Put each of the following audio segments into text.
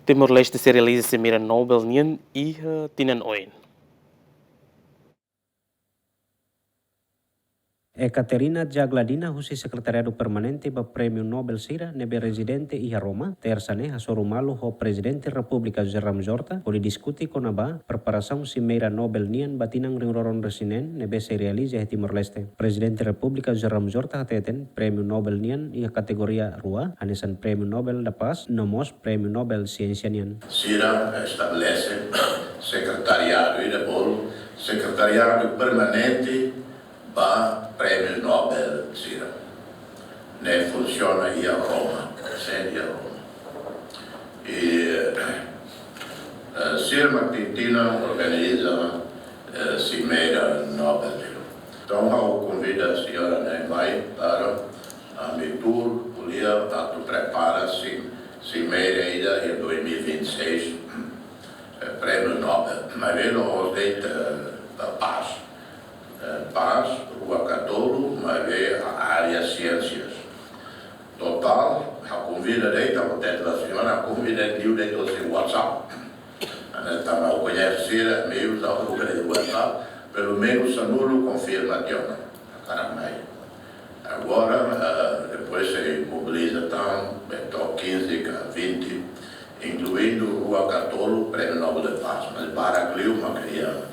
Timor-Leste se realiza se mira Nobel nian e tinan oin. Ekaterina Jagladina, husi sekretariado permanente ba Prêmio Nobel Sira nebe residente iha Roma, tersane hasorumalu ho presidente República José Ramos Horta, pode diskuti konaba preparação cimeira Nobel nian batinang ringroron resinen nebe se realiza e Timor-Leste. Presidente República José Ramos Horta hateten Prêmio Nobel nian iha kategoria rua, hanesan Prêmio Nobel da Paz, nomos Prêmio Nobel Ciência nian. Sira estabelece secretariado e depois secretariado permanente para Prêmio Nobel Sira. Ne funciona a Roma, sede a Roma. E Sira Martintina organiza Cimeira Nobel. Então, eu convido a senhora Neymai para a Mitur, polia prepara-se Cimeira ainda em 2026, Prêmio Nobel. Mas ele nos deita paz. Paz, Rua Catolo, mas vê a área ciências. Total, a convida deita, o teto da senhora, a convida de o seu WhatsApp. Estava a conhecer, meio da rua de WhatsApp, pelo menos a nulo confirmação. Agora, depois se mobiliza então, 15 a 20, incluindo Rua Catolo, Prêmio Nobel de Paz, mas para Clima queria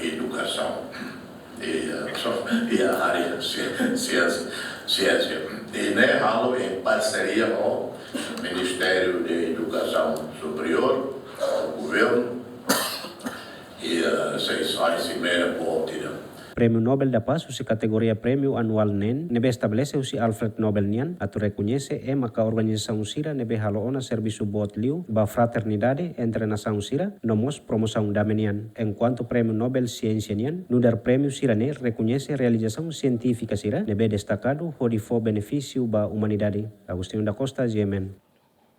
educação e a área ciência. E halo em parceria com o Ministério de Educação Superior, o governo, e se meia política. Prêmio Nobel da Paz, usi categoria prêmio anual NEN, nebe estabelece usi Alfred Nobel nian, atu reconhece maka organização Sira nebe haloona serviço bot liu, ba fraternidade entre nação Sira, nomos promoção da menian. Enquanto Prêmio Nobel Ciência nian, nudar prêmio Sira ne reconhece realização científica Sira, nebe destacado hodifo benefício ba humanidade. Agostinho da Costa, GMN.